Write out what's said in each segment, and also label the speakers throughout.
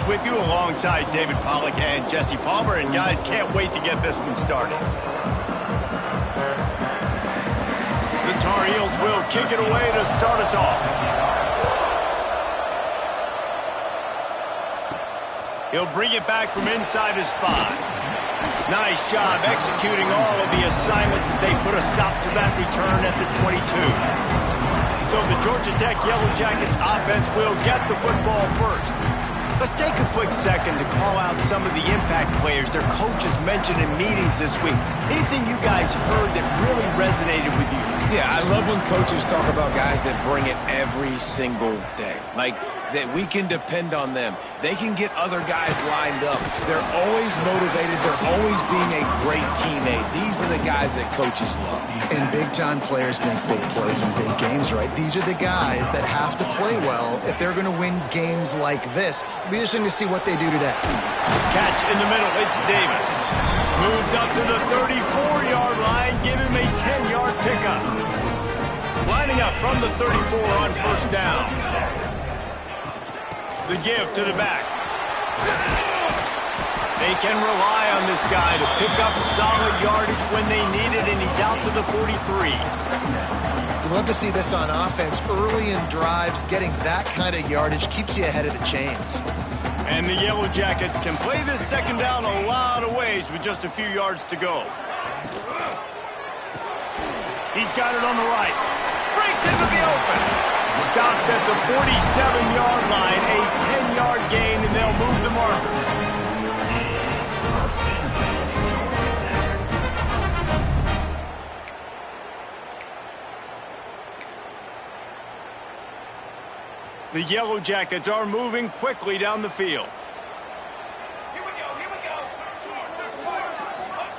Speaker 1: with you alongside David Pollack and Jesse Palmer. And guys, can't wait to get this one started. The Tar Heels will kick it away to start us off. He'll bring it back from inside his 5. Nice job executing all of the assignments as they put a stop to that return at the 22. So the Georgia Tech Yellow Jackets offense will get the football first. Let's take a quick second to call out some of the impact players their coaches mentioned in meetings this week. Anything you guys heard that really resonated with you?
Speaker 2: Yeah, I love when coaches talk about guys that bring it every single day. Like, that we can depend on them. They can get other guys lined up. They're always motivated. They're always being a great teammate. These are the guys that coaches love.
Speaker 3: And big-time players make big plays in big games, right? These are the guys that have to play well if they're going to win games like this. It'll be interesting to see what they do today.
Speaker 1: Catch in the middle. It's Davis. Moves up to the 34-yard line. Give him a 10-yard pickup. Lining up from the 34 on first down. The give to the back. They can rely on this guy to pick up solid yardage when they need it, and he's out to the 43.
Speaker 3: We'd love to see this on offense. Early in drives, getting that kind of yardage keeps you ahead of the chains.
Speaker 1: And the Yellow Jackets can play this second down a lot of ways with just a few yards to go. He's got it on the right. Breaks into the open. Stopped at the 47-yard line, a 10-yard gain, and they'll move the markers. The Yellow Jackets are moving quickly down the field.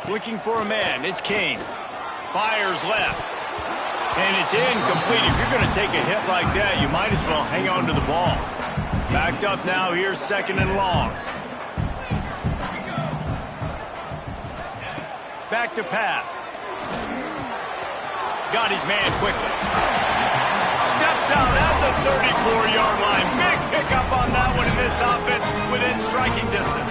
Speaker 1: Looking for a man, it's Kane. Fires left. And it's incomplete. If you're going to take a hit like that, you might as well hang on to the ball. Backed up now, here's second and long. Back to pass. Got his man quickly. Steps out at the 34-yard line. Big pickup on that one in this offense within striking distance.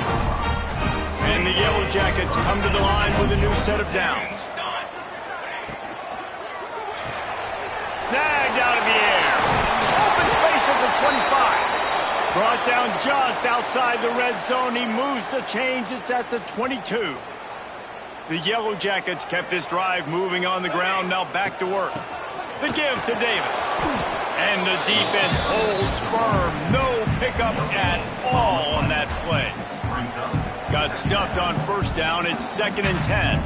Speaker 1: And the Yellow Jackets come to the line with a new set of downs. Snagged out of the air. Open space at the 25. Brought down just outside the red zone. He moves the chains. It's at the 22. The Yellow Jackets kept this drive moving on the ground. Now back to work. The give to Davis. And the defense holds firm. No pickup at all on that play. Got stuffed on first down. It's second and 10.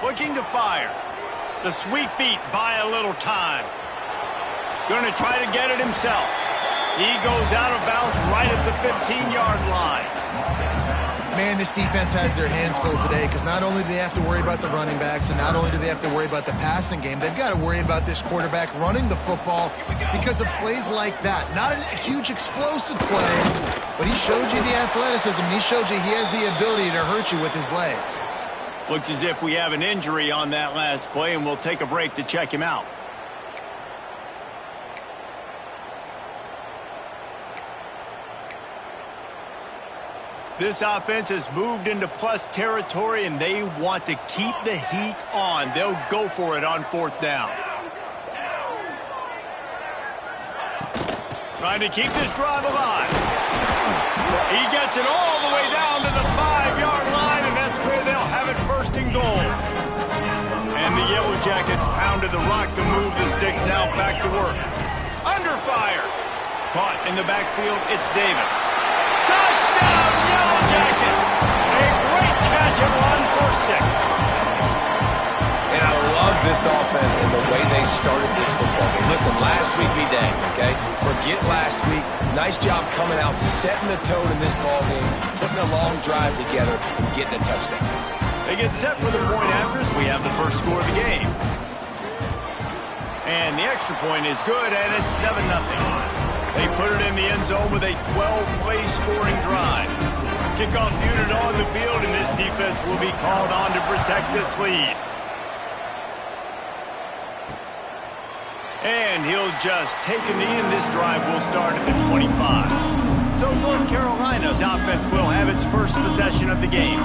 Speaker 1: Looking to fire. The sweet feet buy a little time. Going to try to get it himself. He goes out of bounds right at the 15-yard line.
Speaker 3: Man, this defense has their hands full today because not only do they have to worry about the running backs and not only do they have to worry about the passing game, they've got to worry about this quarterback running the football because of plays like that. Not a huge explosive play, but he showed you the athleticism. He showed you he has the ability to hurt you with his legs.
Speaker 1: Looks as if we have an injury on that last play, and we'll take a break to check him out. This offense has moved into plus territory, and they want to keep the heat on. They'll go for it on fourth down. Trying to keep this drive alive. He gets it all the way down to the 5-yard line, and that's where they'll have it first and goal. And the Yellow Jackets pounded the rock to move the sticks. Now back to work. Under fire. Caught in the backfield, it's Davis. Touchdown, Yellow Jackets! A great catch and run for 6.
Speaker 2: And I love this offense and the way they started this football game. Listen, last week be danged, okay? Forget last week. Nice job coming out, setting the tone in this ball game, putting a long drive together, and getting a touchdown.
Speaker 1: They get set for the point after as we have the first score of the game. And the extra point is good, and it's 7-0. They put it in the end zone with a 12-play scoring drive. Kickoff unit on the field, and this defense will be called on to protect this lead. And he'll just take a knee, and this drive will start at the 25. So North Carolina's offense will have its first possession of the game.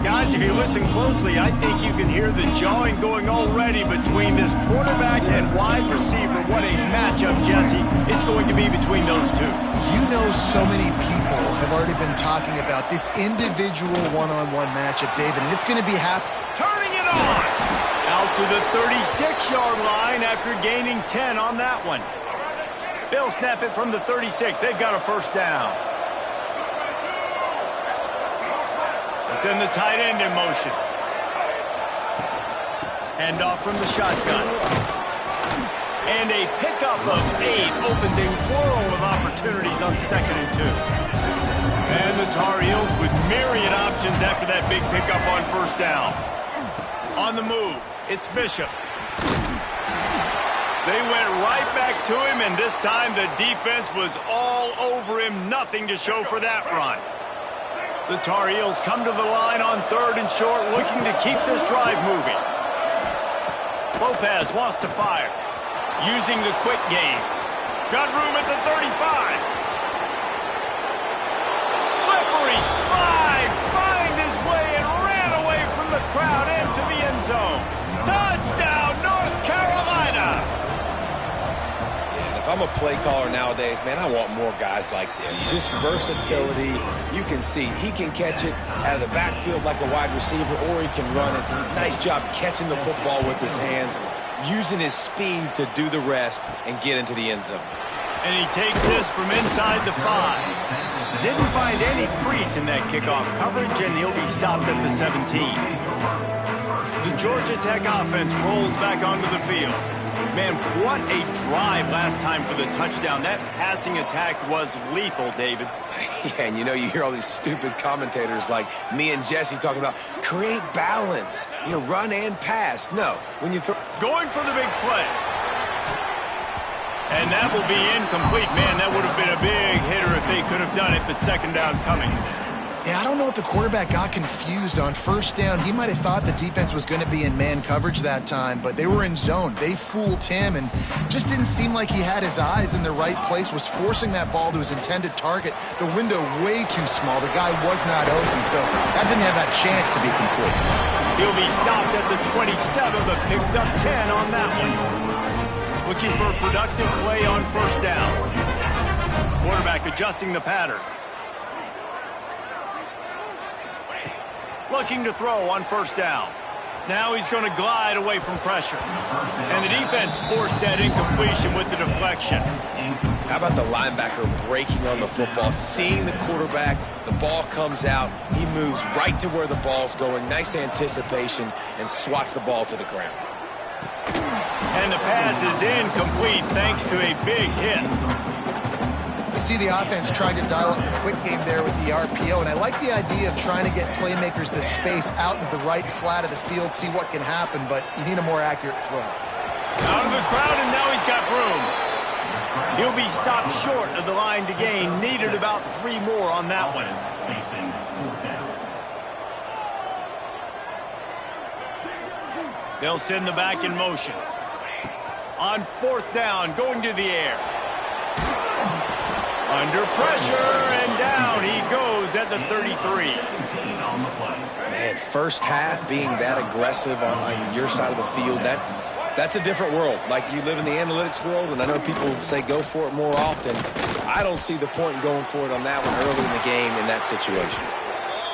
Speaker 1: Guys, if you listen closely, I think you can hear the jawing going already between this quarterback and wide receiver. What a matchup, Jesse, it's going to be between those two.
Speaker 3: You know, so many people have already been talking about this individual one-on-one matchup, David, and it's going to be
Speaker 1: turning it on! Out to the 36-yard line after gaining 10 on that one. They'll snap it from the 36. They've got a first down. Send the tight end in motion. Hand off from the shotgun. And a pickup of 8 opens a world of opportunities on 2nd and 2. And the Tar Heels with myriad options after that big pickup on first down. On the move, it's Bishop. They went right back to him, and this time the defense was all over him. Nothing to show for that run. The Tar Heels come to the line on 3rd and short, looking to keep this drive moving. Lopez wants to fire, using the quick game. Got room at the 35. Slippery slide, find his way and ran away from the crowd into the end zone. Touchdown, North Carolina!
Speaker 2: If I'm a play caller nowadays, man, I want more guys like this. Just versatility. You can see he can catch it out of the backfield like a wide receiver, or he can run it. Nice job catching the football with his hands, using his speed to do the rest and get into the end zone.
Speaker 1: And he takes this from inside the 5. Didn't find any crease in that kickoff coverage, and he'll be stopped at the 17. The Georgia Tech offense rolls back onto the field. Man, what a drive last time for the touchdown. That passing attack was lethal, David.
Speaker 2: Yeah, and you know, you hear all these stupid commentators like me and Jesse talking about create balance, you know, run and pass. No, when you throw...
Speaker 1: Going for the big play. And that will be incomplete. Man, that would have been a big hitter if they could have done it, but 2nd down coming.
Speaker 3: Yeah, I don't know if the quarterback got confused on first down. He might have thought the defense was going to be in man coverage that time, but they were in zone. They fooled him and just didn't seem like he had his eyes in the right place, was forcing that ball to his intended target. The window way too small. The guy was not open, so that didn't have that chance to be complete.
Speaker 1: He'll be stopped at the 27, but picks up 10 on that one. Looking for a productive play on first down. Quarterback adjusting the pattern. Looking to throw on first down. Now he's going to glide away from pressure. And the defense forced that incompletion with the deflection.
Speaker 2: How about the linebacker breaking on the football, seeing the quarterback, the ball comes out, he moves right to where the ball's going, nice anticipation, and swats the ball to the ground.
Speaker 1: And the pass is incomplete thanks to a big hit.
Speaker 3: You see the offense trying to dial up the quick game there with the RPO, and I like the idea of trying to get playmakers this space out into the right flat of the field, see what can happen, but you need a more accurate throw.
Speaker 1: Out of the crowd, and now he's got room. He'll be stopped short of the line to gain. Needed about 3 more on that one. They'll send the back in motion. On 4th down, going to the air. Under pressure, and down he goes at the 33.
Speaker 2: Man, first half being that aggressive on your side of the field, that's a different world. Like, you live in the analytics world, and I know people say go for it more often. I don't see the point in going for it on that one early in the game in that situation.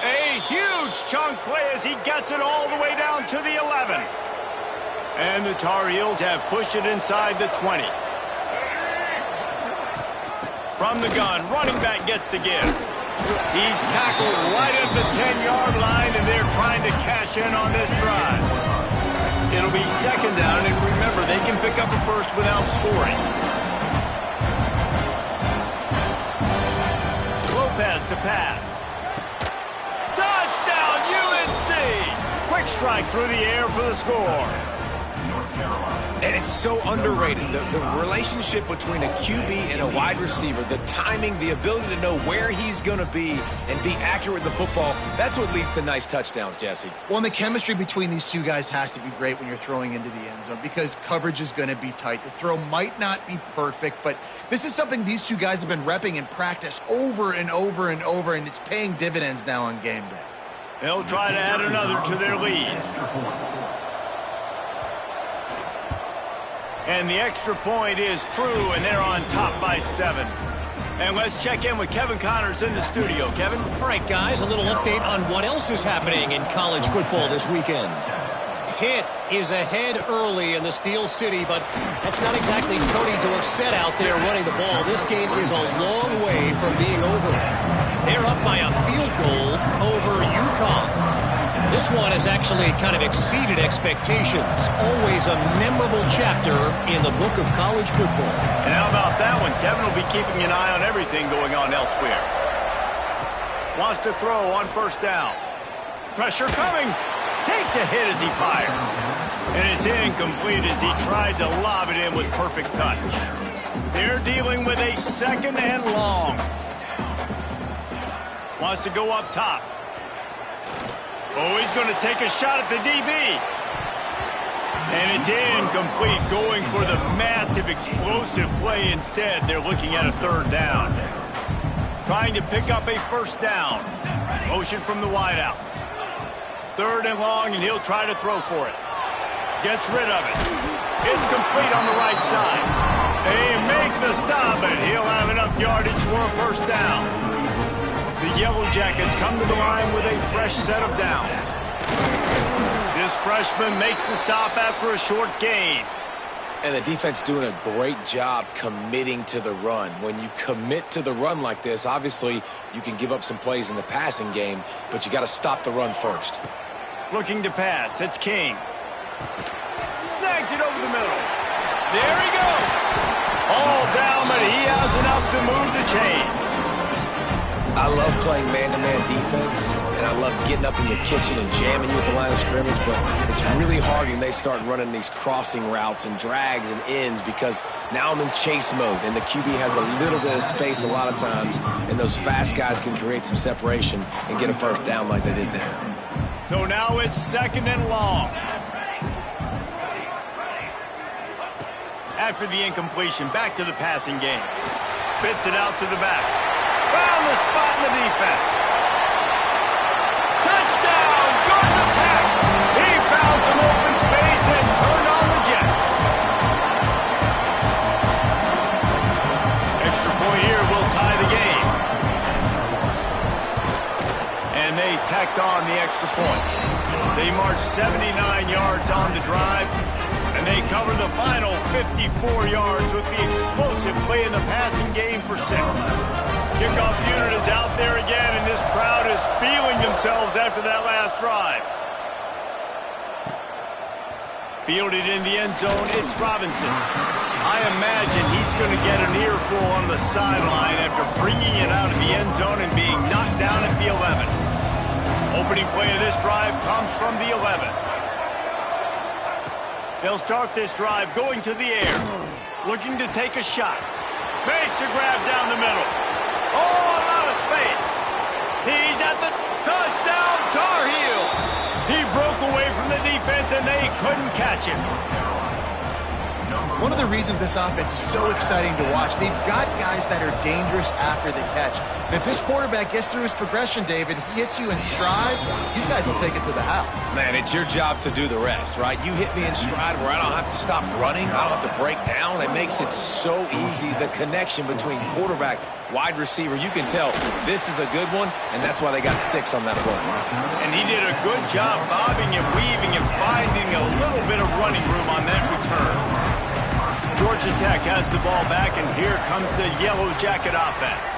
Speaker 1: A huge chunk play as he gets it all the way down to the 11. And the Tar Heels have pushed it inside the 20. From the gun, running back gets to give. He's tackled right at the 10-yard line, and they're trying to cash in on this drive. It'll be 2nd down, and remember, they can pick up a first without scoring. Lopez to pass. Touchdown, UNC! Quick strike through the air for the score.
Speaker 2: And it's so underrated. The relationship between a QB and a wide receiver, the timing, the ability to know where he's going to be and be accurate with the football, that's what leads to nice touchdowns, Jesse.
Speaker 3: Well, and the chemistry between these two guys has to be great when you're throwing into the end zone because coverage is going to be tight. The throw might not be perfect, but this is something these two guys have been repping in practice over and over and over, and it's paying dividends now on game day.
Speaker 1: They'll try to add another to their lead. And the extra point is true, and they're on top by 7. And let's check in with Kevin Connors in the studio. Kevin?
Speaker 4: All right, guys, a little update on what else is happening in college football this weekend. Pitt is ahead early in the Steel City, but that's not exactly Tony Dorsett out there running the ball. This game is a long way from being over. They're up by a field goal over UConn. This one has actually kind of exceeded expectations. Always a memorable chapter in the book of college football.
Speaker 1: And how about that one? Kevin will be keeping an eye on everything going on elsewhere. Wants to throw on first down. Pressure coming. Takes a hit as he fires. And it's incomplete as he tried to lob it in with perfect touch. They're dealing with a 2nd and long. Wants to go up top. Oh, he's going to take a shot at the DB. And it's incomplete, going for the massive, explosive play instead. They're looking at a 3rd down. Trying to pick up a first down. Motion from the wideout. 3rd and long, and he'll try to throw for it. Gets rid of it. It's complete on the right side. They make the stop, and he'll have enough yardage for a first down. The Yellow Jackets come to the line with a fresh set of downs. This freshman makes the stop after a short gain.
Speaker 2: And the defense doing a great job committing to the run. When you commit to the run like this, obviously you can give up some plays in the passing game, but you got to stop the run first.
Speaker 1: Looking to pass. It's King. Snags it over the middle. There he goes. All down, but he has enough to move the chains.
Speaker 2: I love playing man-to-man defense, and I love getting up in your kitchen and jamming you at the line of scrimmage, but it's really hard when they start running these crossing routes and drags and ends because now I'm in chase mode, and the QB has a little bit of space a lot of times, and those fast guys can create some separation and get a first down like they did there.
Speaker 1: So now it's 2nd and long. After the incompletion, back to the passing game. Spits it out to the back. Found the spot in the defense. Touchdown, Georgia Tech. He found some open space and turned on the Jets. Extra point here will tie the game. And they tacked on the extra point. They marched 79 yards on the drive. And they cover the final 54 yards with the explosive play in the passing game for 6. Kickoff unit is out there again, and this crowd is feeling themselves after that last drive. Fielded in the end zone, it's Robinson. I imagine he's going to get an earful on the sideline after bringing it out of the end zone and being knocked down at the 11. Opening play of this drive comes from the 11. They'll start this drive going to the air, looking to take a shot. Makes a grab down the middle. Oh, a lot of space. He's at the touchdown, Tar Heels. He broke away from the defense, and they couldn't catch him.
Speaker 3: One of the reasons this offense is so exciting to watch, they've got guys that are dangerous after the catch. And if this quarterback gets through his progression, David, he hits you in stride, these guys will take it to the house.
Speaker 2: Man, it's your job to do the rest, right? You hit me in stride where I don't have to stop running. I don't have to break down. It makes it so easy, the connection between quarterback, wide receiver. You can tell this is a good one, and that's why they got 6 on that play.
Speaker 1: And he did a good job bobbing and weaving and finding a little bit of running room on that return. Georgia Tech has the ball back, and here comes the Yellow Jacket offense.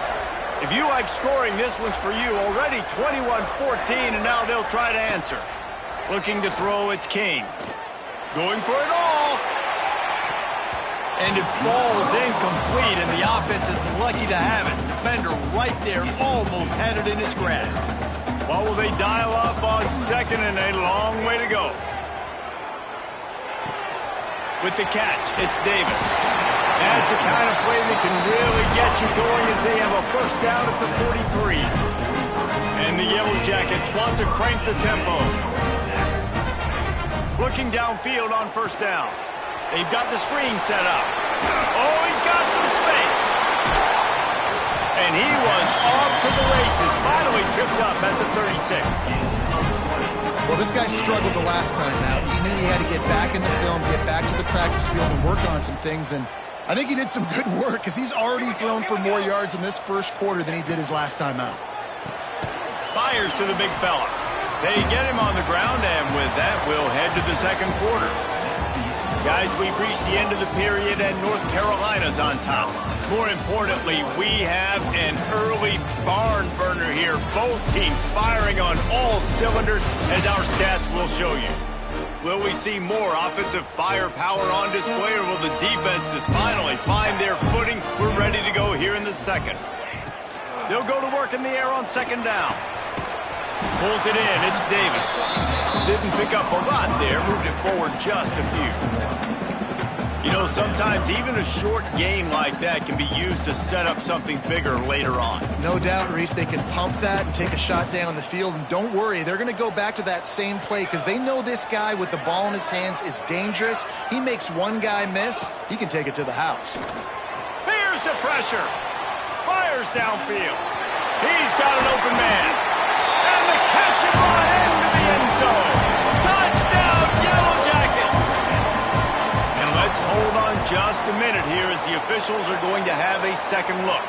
Speaker 1: If you like scoring, this one's for you. Already 21-14, and now they'll try to answer. Looking to throw, it's King. Going for it all. And it falls incomplete, and the offense is lucky to have it. Defender right there almost had it in his grasp. What will they dial up on 2nd and a long way to go? With the catch, it's Davis. That's the kind of play that can really get you going as they have a first down at the 43. And the Yellow Jackets want to crank the tempo. Looking downfield on first down. They've got the screen set up. Oh, he's got some space. And he was off to the races, finally tripped up at the 36.
Speaker 3: Well, this guy struggled the last time out. He knew he had to get back in the film, get back to the practice field and work on some things. And I think he did some good work because he's already thrown for more yards in this first quarter than he did his last time out.
Speaker 1: Fires to the big fella. They get him on the ground, and with that, we'll head to the second quarter. Guys, we've reached the end of the period, and North Carolina's on top. More importantly, we have an early barn burner here. Both teams firing on all cylinders, as our stats will show you. Will we see more offensive firepower on display, or will the defenses finally find their footing? We're ready to go here in the second. They'll go to work in the air on second down. Pulls it in. It's Davis. Didn't pick up a lot there. Moved it forward just a few. You know, sometimes even a short game like that can be used to set up something bigger later on.
Speaker 3: No doubt, Reese, they can pump that and take a shot down the field. And don't worry, they're going to go back to that same play because they know this guy with the ball in his hands is dangerous. He makes one guy miss, he can take it to the house.
Speaker 1: Here's the pressure. Fires downfield. He's got an open man. And the catch and run into the end zone. Touchdown, Yellow Jackets. And let's hold on just a minute here as the officials are going to have a second look.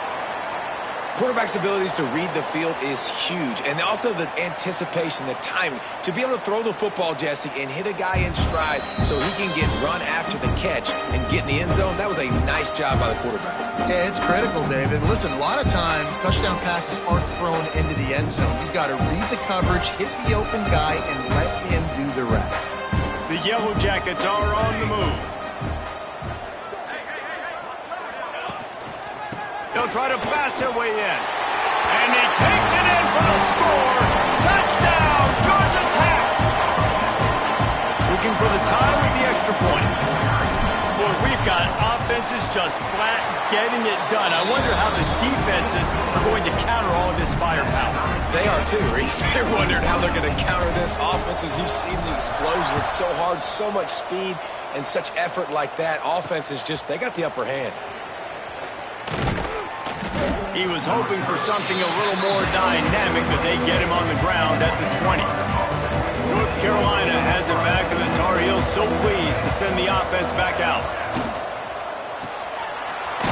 Speaker 2: Quarterback's abilities to read the field is huge. And also the anticipation, the timing. To be able to throw the football, Jesse, and hit a guy in stride so he can get run after the catch and get in the end zone, that was a nice job by the quarterback.
Speaker 3: Yeah, it's critical, David. Listen, a lot of times touchdown passes aren't thrown into the end zone. You've got to read the coverage, hit the open guy, and let him do the rest.
Speaker 1: The Yellow Jackets are on the move. They'll try to pass their way in. And he takes it in for the score. Touchdown, Georgia Tech. Looking for the tie with the extra point. Boy, we've got offenses just flat getting it done. I wonder how the defenses are going to counter all of this firepower.
Speaker 2: They are too, Reese. They're wondering how they're going to counter this offense. As you've seen the explosion, it's so hard, so much speed, and such effort like that. Offense is just, they got the upper hand.
Speaker 1: He was hoping for something a little more dynamic, but they get him on the ground at the 20. North Carolina has it back, and the Tar Heels so pleased to send the offense back out.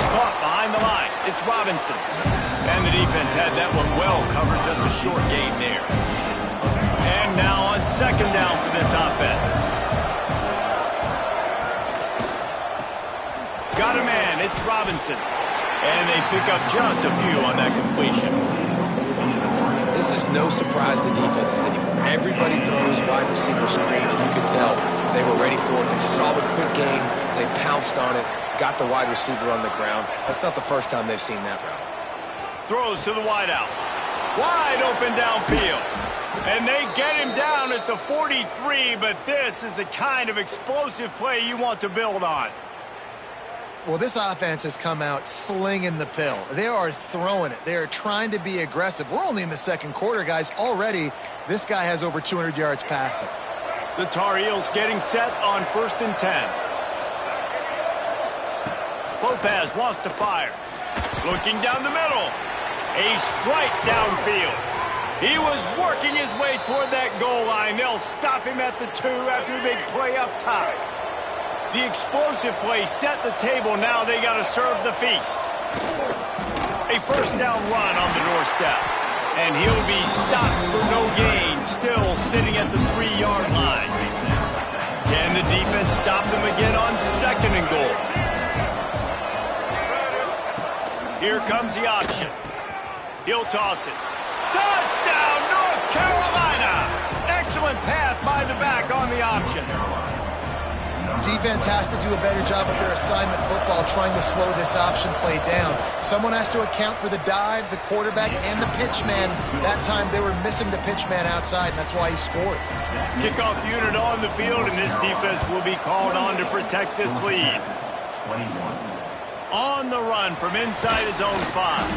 Speaker 1: Caught behind the line. It's Robinson. And the defense had that one well covered, just a short gain there. And now on second down for this offense. Got a man. It's Robinson. And they pick up just a few on that completion.
Speaker 2: This is no surprise to defenses anymore. Everybody throws wide receiver screens, and you can tell they were ready for it. They saw the quick game. They pounced on it, got the wide receiver on the ground. That's not the first time they've seen that route.
Speaker 1: Throws to the wideout. Wide open downfield. And they get him down at the 43, but this is the kind of explosive play you want to build on.
Speaker 3: Well, this offense has come out slinging the pill. They are throwing it. They are trying to be aggressive. We're only in the second quarter, guys. Already, this guy has over 200 yards passing.
Speaker 1: The Tar Heels getting set on 1st and 10. Lopez wants to fire. Looking down the middle. A strike downfield. He was working his way toward that goal line. They'll stop him at the 2 after the big play up top. The explosive play set the table. Now they got to serve the feast. A first down run on the doorstep. And he'll be stopped for no gain. Still sitting at the 3-yard line. Can the defense stop them again on second and goal? Here comes the option. He'll toss it. Touchdown, North Carolina! Excellent path by the back on the option.
Speaker 3: Defense has to do a better job with their assignment football, trying to slow this option play down. Someone has to account for the dive, the quarterback, and the pitch man. That time they were missing the pitch man outside, and that's why he scored.
Speaker 1: Kickoff unit on the field, and this defense will be called on to protect this lead. On the run from inside his own 5.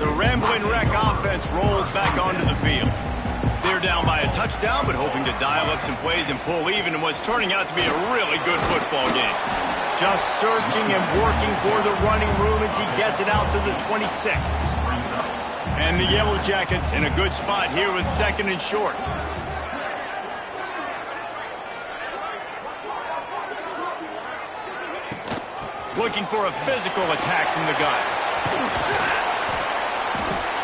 Speaker 1: The Ramblin' Wreck offense rolls back onto the field. They're down by a touchdown, but hoping to dial up some plays and pull even in what's turning out to be a really good football game. Just searching and working for the running room as he gets it out to the 26. And the Yellow Jackets in a good spot here with 2nd and short. Looking for a physical attack from the gun.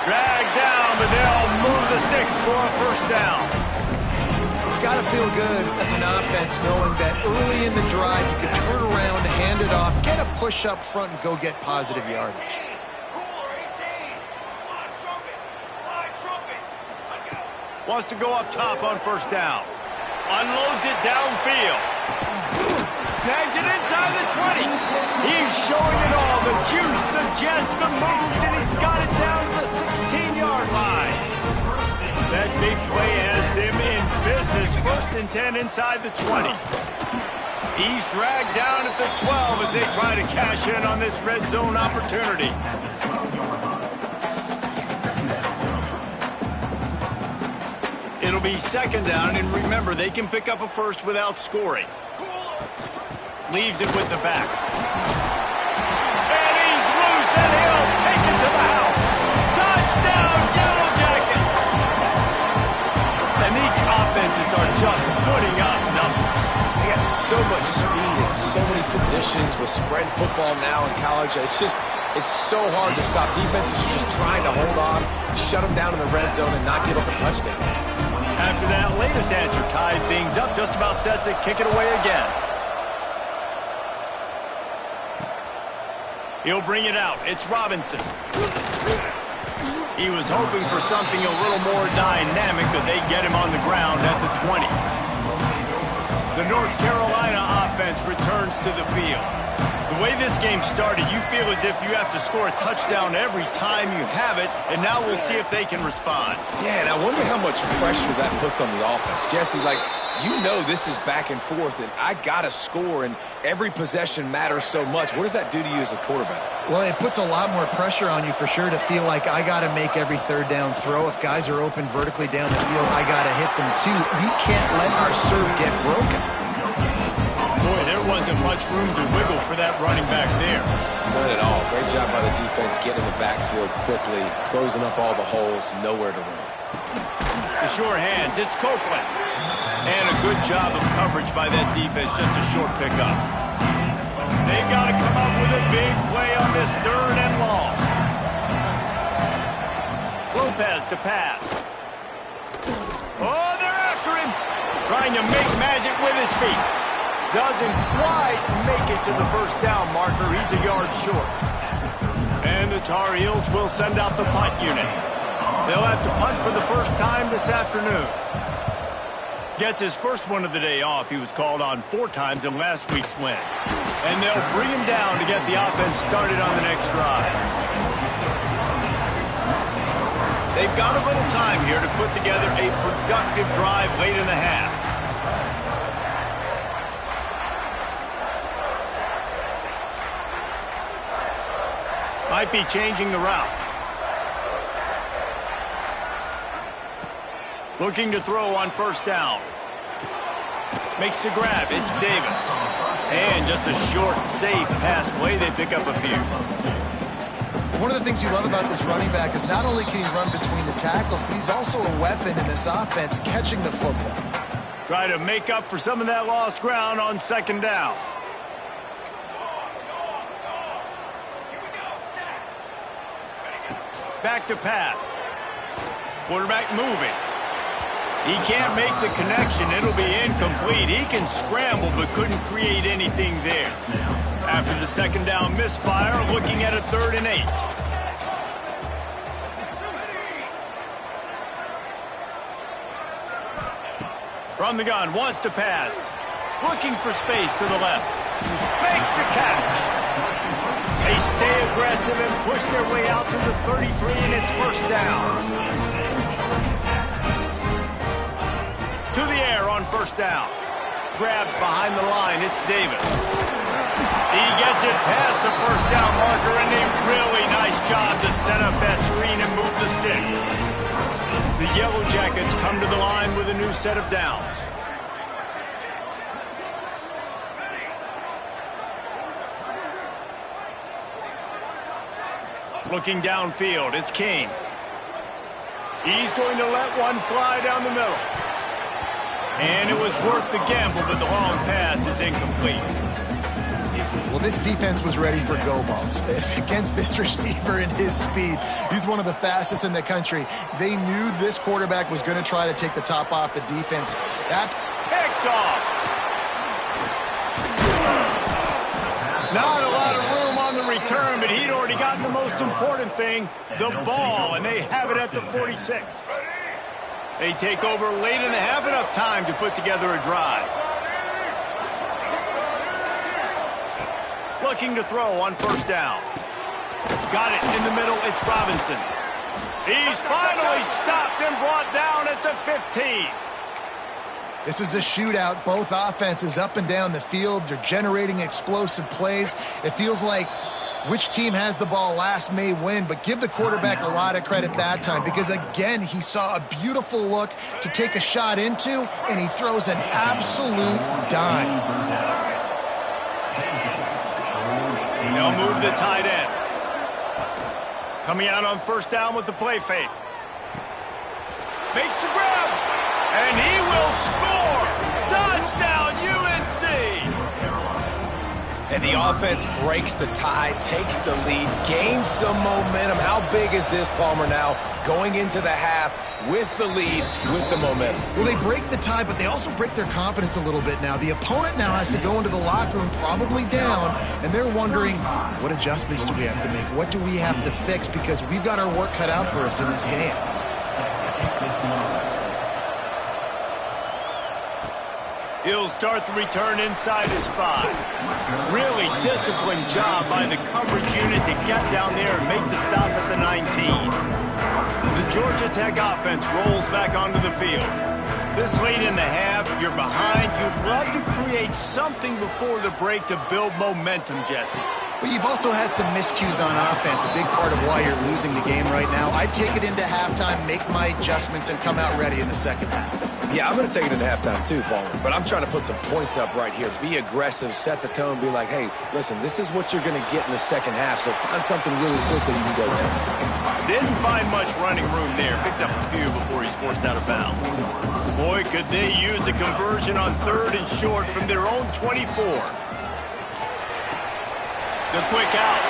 Speaker 1: Dragged down, but they'll move the sticks for a first down.
Speaker 3: It's got to feel good as an offense knowing that early in the drive you can turn around, hand it off, get a push up front, and go get positive yardage.
Speaker 1: Wants to go up top on first down. Unloads it downfield. Snags it inside the 20. He's showing it all. The juice, the jets, the moves, and he's got it down to the 16-yard line. That big play has them in business. 1st and 10 inside the 20. He's dragged down at the 12 as they try to cash in on this red zone opportunity. It'll be 2nd down, and remember, they can pick up a first without scoring. Leaves it with the back. And he's loose, and he'll take it to the house. Touchdown, Yellow Jackets! And these offenses are just putting up numbers.
Speaker 2: They got so much speed in so many positions with spread football now in college. It's so hard to stop. Defenses are just trying to hold on, shut them down in the red zone, and not give up a touchdown.
Speaker 1: After that latest answer tied things up, just about set to kick it away again. He'll bring it out. It's Robinson. He was hoping for something a little more dynamic, but they get him on the ground at the 20. The North Carolina offense returns to the field. The way this game started, you feel as if you have to score a touchdown every time you have it, and now we'll see if they can respond.
Speaker 2: Yeah, and I wonder how much pressure that puts on the offense. Jesse, you know this is back and forth, and I got to score, and every possession matters so much. What does that do to you as a quarterback?
Speaker 3: Well, it puts a lot more pressure on you for sure to feel like I got to make every 3rd down throw. If guys are open vertically down the field, I got to hit them too. We can't let our serve get broken.
Speaker 1: Boy, there wasn't much room to wiggle for that running back there.
Speaker 2: None at all. Great job by the defense getting in the backfield quickly, closing up all the holes, nowhere to run.
Speaker 1: The sure hands, it's Copeland. And a good job of coverage by that defense, just a short pickup. They've got to come up with a big play on this 3rd and long. Lopez to pass. Oh, they're after him. Trying to make magic with his feet. Doesn't quite make it to the first down marker. He's a yard short. And the Tar Heels will send out the punt unit. They'll have to punt for the first time this afternoon. Gets his first one of the day off. He was called on 4 times in last week's win. And they'll bring him down to get the offense started on the next drive. They've got a little time here to put together a productive drive late in the half. Might be changing the route. Looking to throw on first down. Makes the grab. It's Davis. And just a short, safe pass play. They pick up a few.
Speaker 3: One of the things you love about this running back is not only can he run between the tackles, but he's also a weapon in this offense, catching the football.
Speaker 1: Try to make up for some of that lost ground on 2nd down. Back to pass. Quarterback moving. He can't make the connection. It'll be incomplete. He can scramble, but couldn't create anything there. After the 2nd down misfire, looking at a 3rd and 8. From the gun, wants to pass. Looking for space to the left. Makes the catch. They stay aggressive and push their way out to the 33, and it's first down. To the air on first down. Grabbed behind the line, it's Davis. He gets it past the first down marker, and a really nice job to set up that screen and move the sticks. The Yellow Jackets come to the line with a new set of downs. Looking downfield, it's King. He's going to let one fly down the middle. And it was worth the gamble, but the long pass is incomplete.
Speaker 3: Well, this defense was ready for go balls. Against this receiver and his speed, he's one of the fastest in the country. They knew this quarterback was going to try to take the top off the defense. That
Speaker 1: picked off. Not a lot of room on the return, but he'd already gotten the most important thing, the ball, and they have it at the 46. They take over late and have enough time to put together a drive. Looking to throw on first down. Got it in the middle, it's Robinson. He's finally stopped and brought down at the 15.
Speaker 3: This is a shootout. Both offenses up and down the field. They're generating explosive plays. It feels like which team has the ball last may win, but give the quarterback a lot of credit that time because, again, he saw a beautiful look to take a shot into, and he throws an absolute dime.
Speaker 1: They'll move the tight end. Coming out on first down with the play fake. Makes the grab. And he will score! Touchdown, UNC!
Speaker 2: And the offense breaks the tie, takes the lead, gains some momentum. How big is this, Palmer, now going into the half with the lead, with the momentum?
Speaker 3: Well, they break the tie, but they also break their confidence a little bit now. The opponent now has to go into the locker room probably down, and they're wondering, what adjustments do we have to make? What do we have to fix? Because we've got our work cut out for us in this game.
Speaker 1: He'll start the return inside his 5. Really disciplined job by the coverage unit to get down there and make the stop at the 19. The Georgia Tech offense rolls back onto the field. This late in the half, you're behind. You'd love to create something before the break to build momentum, Jesse.
Speaker 3: But you've also had some miscues on offense, a big part of why you're losing the game right now. I'd take it into halftime, make my adjustments, and come out ready in the second half.
Speaker 2: Yeah, I'm going to take it into halftime too, Palmer. But I'm trying to put some points up right here. Be aggressive, set the tone, be like, hey, listen, this is what you're going to get in the second half, so find something really quickly you can go to.
Speaker 1: Didn't find much running room there. Picks up a few before he's forced out of bounds. Boy, could they use a conversion on 3rd and short from their own 24. The quick out.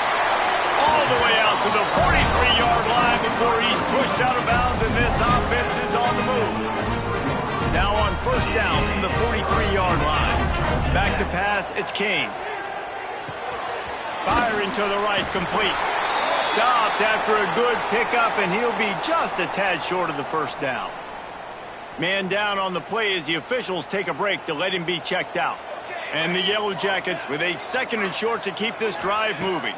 Speaker 1: All the way out to the 43-yard line before he's pushed out of bounds, and this offense is on the move. Now on first down from the 43-yard line. Back to pass, it's King. Firing to the right, complete. Stopped after a good pickup, and he'll be just a tad short of the first down. Man down on the play as the officials take a break to let him be checked out. And the Yellow Jackets with a 2nd and short to keep this drive moving.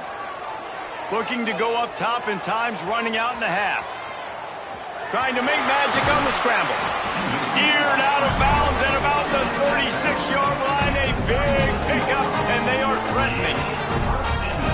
Speaker 1: Looking to go up top, and time's running out in the half. Trying to make magic on the scramble. Steered out of bounds at about the 36-yard line. A big pickup, and they are threatening.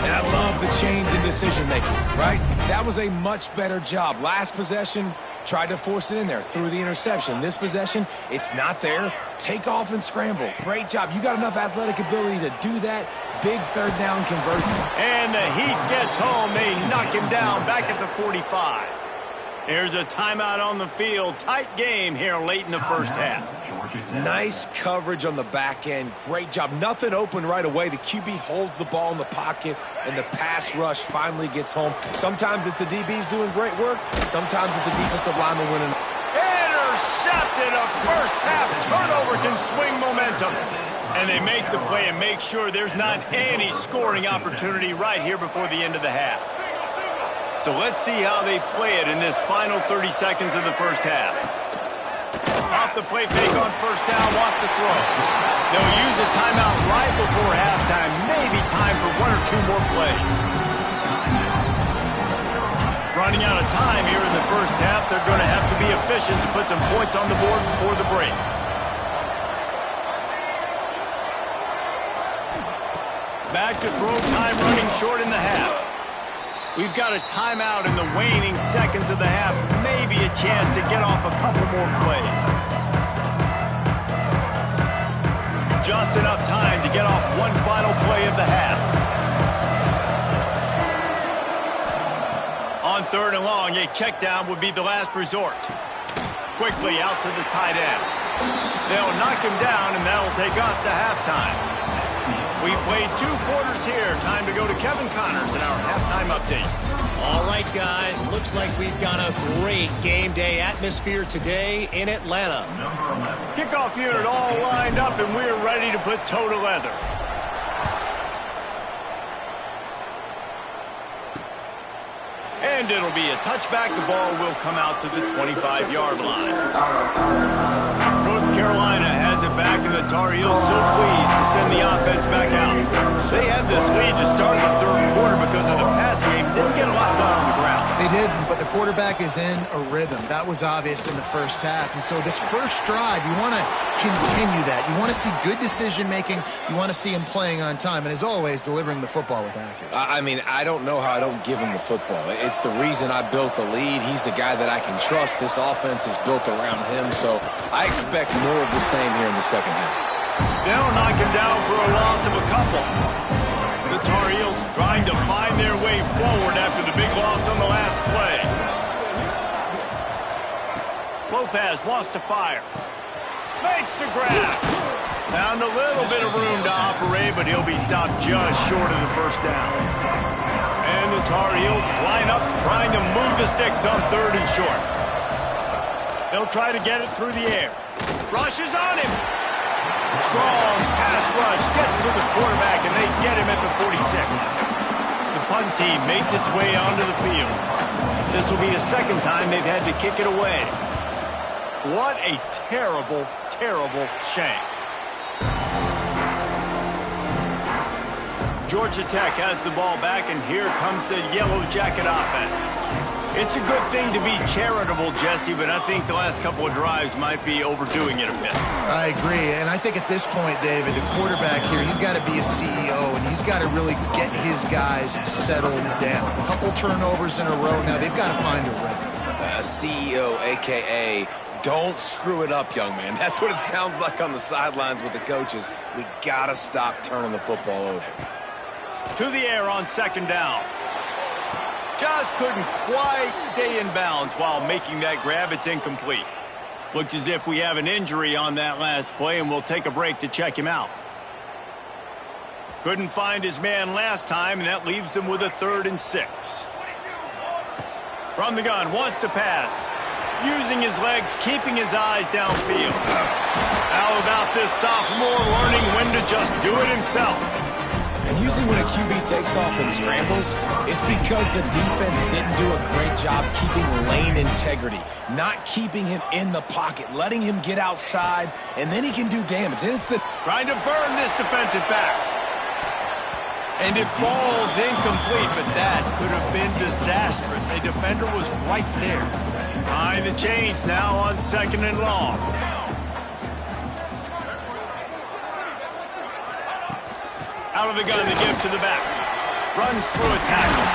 Speaker 2: And I love the change in decision-making, right? That was a much better job. Last possession, tried to force it in there, threw the interception. This possession, it's not there. Take off and scramble. Great job. You got enough athletic ability to do that. Big 3rd down conversion.
Speaker 1: And the Heat gets home. They knock him down back at the 45. There's a timeout on the field. Tight game here late in the first half.
Speaker 2: Nice coverage on the back end. Great job. Nothing open right away. The QB holds the ball in the pocket, and the pass rush finally gets home. Sometimes it's the DBs doing great work. Sometimes it's the defensive lineman winning.
Speaker 1: Intercepted. A first half turnover can swing momentum. And they make the play and make sure there's not any scoring opportunity right here before the end of the half. So let's see how they play it in this final 30 seconds of the first half. Off the play fake on first down, wants to throw. They'll use a timeout right before halftime. Maybe time for one or two more plays. Running out of time here in the first half. They're going to have to be efficient to put some points on the board before the break. Back to throw time, running short in the half. We've got a timeout in the waning seconds of the half. Maybe a chance to get off a couple more plays. Just enough time to get off one final play of the half. On 3rd and long, a check down would be the last resort. Quickly out to the tight end. They'll knock him down, and that'll take us to halftime. We played 2 quarters here. Time to go to Kevin Connors in our halftime update.
Speaker 4: All right, guys. Looks like we've got a great game day atmosphere today in Atlanta.
Speaker 1: Kickoff unit all lined up, and we're ready to put toe to leather. And it'll be a touchback. The ball will come out to the 25-yard line. North Carolina has it back, and the Tar Heels so pleased to send the offense back out. They had this lead to start the 3rd quarter because of the passing game. Didn't get a lot done on the ground.
Speaker 3: They did, but the quarterback is in a rhythm. That was obvious in the first half. And so this first drive, you want to continue that. You want to see good decision-making. You want to see him playing on time. And as always, delivering the football with accuracy.
Speaker 2: I mean, I don't know how I don't give him the football. It's the reason I built the lead. He's the guy that I can trust. This offense is built around him. So I expect more of the same here in the second half.
Speaker 1: They'll knock him down for a loss of a couple. The Tar Heels trying to find their way forward after the big loss on the last play. Lopez wants to fire. Makes the grab. Found a little bit of room to operate, but he'll be stopped just short of the first down. And the Tar Heels line up trying to move the sticks on 3rd and short. They'll try to get it through the air. Rush is on him. Strong pass rush gets to the quarterback, and they get him at the 46. The punt team makes its way onto the field. This will be the second time they've had to kick it away. What a terrible, terrible shank. Georgia Tech has the ball back, and here comes the Yellow Jacket offense. It's a good thing to be charitable, Jesse, but I think the last couple of drives might be overdoing it a bit.
Speaker 3: I agree, and I think at this point, David, the quarterback here, he's got to be a CEO, and he's got to really get his guys settled down. A couple turnovers in a row now. They've got to find a rhythm.
Speaker 2: A CEO, a.k.a. don't screw it up, young man. That's what it sounds like on the sidelines with the coaches. We got to stop turning the football over.
Speaker 1: To the air on 2nd down. Just couldn't quite stay in bounds while making that grab. It's incomplete. Looks as if we have an injury on that last play, and we'll take a break to check him out. Couldn't find his man last time, and that leaves them with a 3rd and 6. From the gun, wants to pass. Using his legs, keeping his eyes downfield. How about this sophomore learning when to just do it himself?
Speaker 2: And usually when a QB takes off and scrambles, it's because the defense didn't do a great job keeping lane integrity, not keeping him in the pocket, letting him get outside, and then he can do damage. And it's the
Speaker 1: trying to burn this defensive back. And it falls incomplete, but that could have been disastrous. A defender was right there. Behind the chains now on 2nd and long. Out of the gun to give to the back. Runs through a tackle.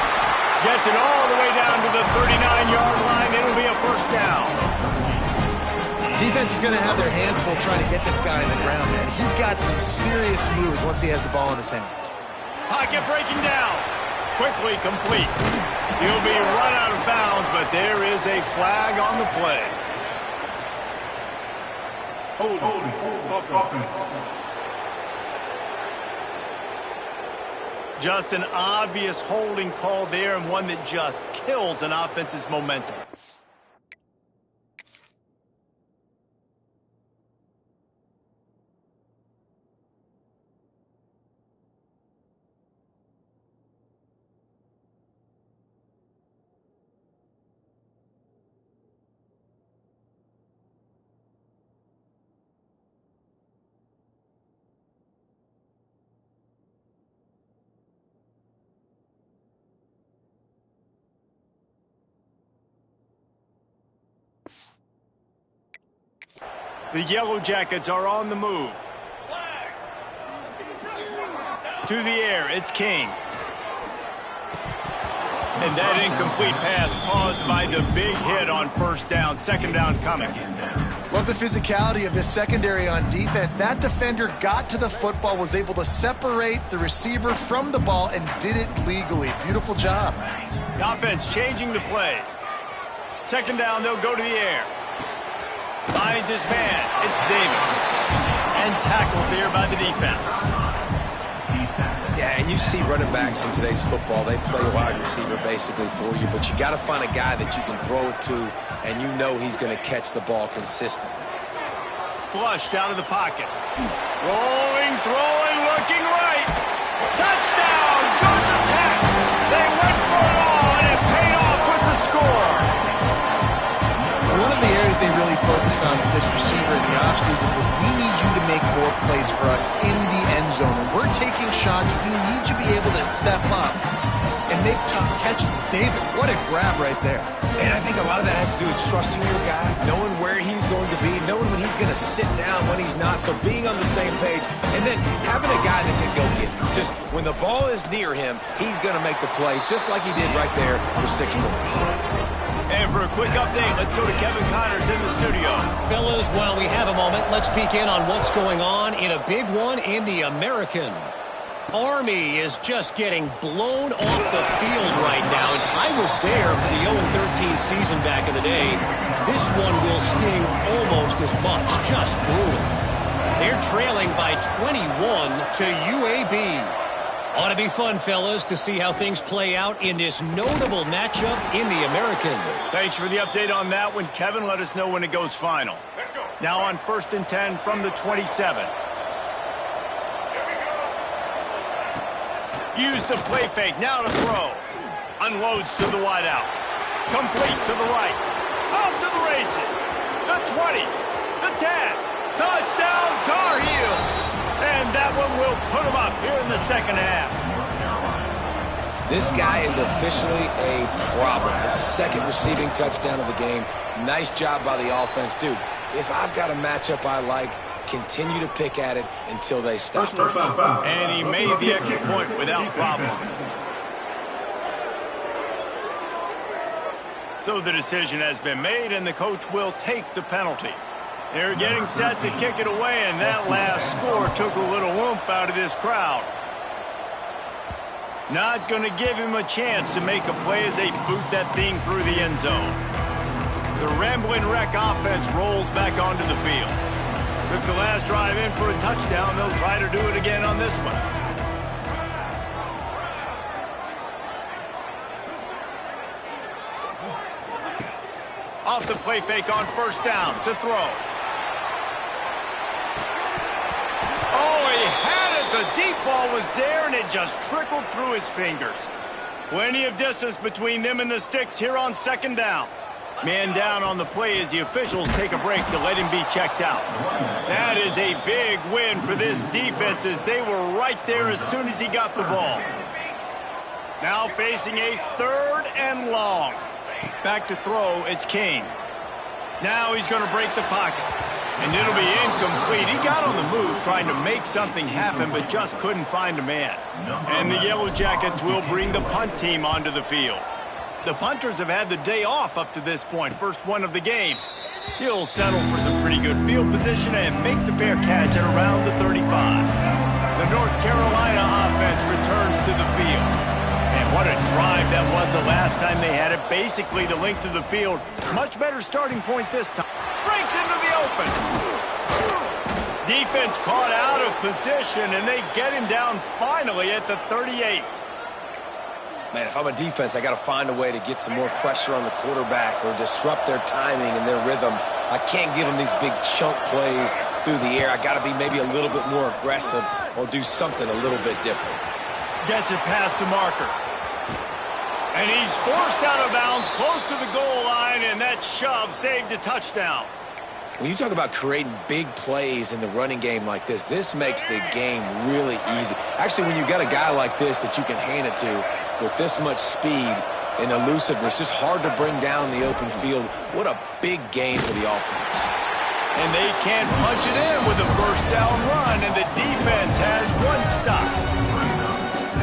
Speaker 1: Gets it all the way down to the 39-yard line. It'll be a first down.
Speaker 3: Defense is going to have their hands full trying to get this guy in the ground, man. He's got some serious moves once he has the ball in his hands.
Speaker 1: Pocket breaking down. Quickly complete. He'll be run out of bounds, but there is a flag on the play. Just an obvious holding call there, and one that just kills an offense's momentum. The Yellow Jackets are on the move. To the air, it's King. And that incomplete pass caused by the big hit on first down. Second down coming.
Speaker 3: Love the physicality of this secondary on defense. That defender got to the football, was able to separate the receiver from the ball, and did it legally. Beautiful job.
Speaker 1: The offense changing the play. Second down, they'll go to the air. Finds his man. It's Davis. And tackled there by the defense.
Speaker 2: Yeah, and you see running backs in today's football, they play wide receiver basically for you, but you got to find a guy that you can throw it to, and you know he's going to catch the ball consistently.
Speaker 1: Flushed out of the pocket. Rolling, throwing, looking right. Touchdown, Georgia Tech. They went for it all, and it paid off with the score.
Speaker 3: One of the areas they really focused on with this receiver in the offseason was, we need you to make more plays for us in the end zone. When we're taking shots, we need you to be able to step up and make tough catches. David, what a grab right there.
Speaker 2: And I think a lot of that has to do with trusting your guy, knowing where he's going to be, knowing when he's going to sit down, when he's not, so being on the same page, and then having a guy that can go get it. Just when the ball is near him, he's going to make the play, just like he did right there for 6 points.
Speaker 1: And for a quick update, let's go to Kevin Connors in the studio.
Speaker 4: Fellas, while we have a moment, let's peek in on what's going on in a big one in the American. Army is just getting blown off the field right now, and I was there for the 0-13 season back in the day. This one will sting almost as much, just brutal. They're trailing by 21 to UAB. Ought to be fun, fellas, to see how things play out in this notable matchup in the American.
Speaker 1: Thanks for the update on that one, Kevin. Let us know when it goes final. Now on 1st and 10 from the 27. Use the play fake, now to throw. Unloads to the wideout. Complete to the right. Off to the races. The 20. The 10. Touchdown, Tar Heels. And that one will put him up here in the second half.
Speaker 2: This guy is officially a problem. His second receiving touchdown of the game. Nice job by the offense. Dude, if I've got a matchup I like, continue to pick at it until they stop.
Speaker 1: And he made the extra point without problem. So the decision has been made, and the coach will take the penalty. They're getting set to kick it away, and that last score took a little oomph out of this crowd. Not going to give him a chance to make a play as they boot that thing through the end zone. The Ramblin' Wreck offense rolls back onto the field. Took the last drive in for a touchdown. They'll try to do it again on this one. Off the play fake on first down to throw. Oh, he had it. The deep ball was there, and it just trickled through his fingers. Plenty of distance between them and the sticks here on second down. Man down on the play as the officials take a break to let him be checked out. That is a big win for this defense, as they were right there as soon as he got the ball. Now facing a 3rd and long. Back to throw, it's King. Now he's going to break the pocket. And it'll be incomplete. He got on the move trying to make something happen, but just couldn't find a man. And the Yellow Jackets will bring the punt team onto the field. The punters have had the day off up to this point, first one of the game. He'll settle for some pretty good field position and make the fair catch at around the 35. The North Carolina offense returns to the field. And what a drive that was the last time they had it, basically the length of the field. Much better starting point this time. Breaks into the open. Defense caught out of position, and they get him down finally at the 38.
Speaker 2: Man, if I'm a defense, I got to find a way to get some more pressure on the quarterback or disrupt their timing and their rhythm. I can't give them these big chunk plays through the air. I got to be maybe a little bit more aggressive or do something a little bit different.
Speaker 1: Gets it past the marker. And he's forced out of bounds close to the goal line, and that shove saved a touchdown.
Speaker 2: When you talk about creating big plays in the running game like this makes the game really easy. Actually, when you've got a guy like this that you can hand it to with this much speed and elusiveness, just hard to bring down in the open field, what a big game for the offense.
Speaker 1: And they can't punch it in with a first down run, and the defense has one stop.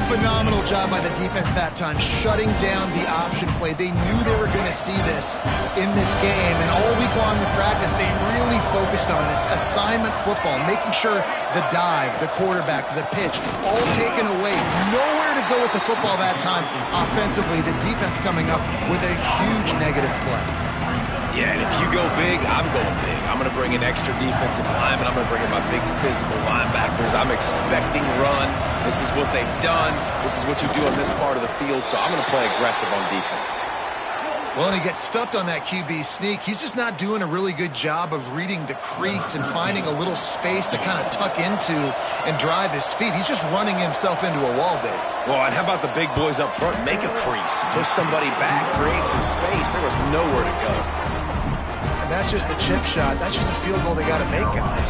Speaker 3: Phenomenal job by the defense that time, shutting down the option play. They knew they were going to see this in this game, and all week long in practice, they really focused on this assignment football, making sure the dive, the quarterback, the pitch, all taken away. Nowhere to go with the football that time offensively. The defense coming up with a huge negative play.
Speaker 2: Yeah, and if you go big, I'm going big. I'm going to bring in extra defensive linemen. I'm going to bring in my big physical linebackers. I'm expecting run. This is what they've done. This is what you do on this part of the field, so I'm going to play aggressive on defense.
Speaker 3: Well, and he gets stuffed on that QB sneak. He's just not doing a really good job of reading the crease and finding a little space to kind of tuck into and drive his feet. He's just running himself into a wall there.
Speaker 2: Well, and how about the big boys up front? Make a crease. Push somebody back. Create some space. There was nowhere to go.
Speaker 3: And that's just the chip shot. That's just a field goal they got to make, guys.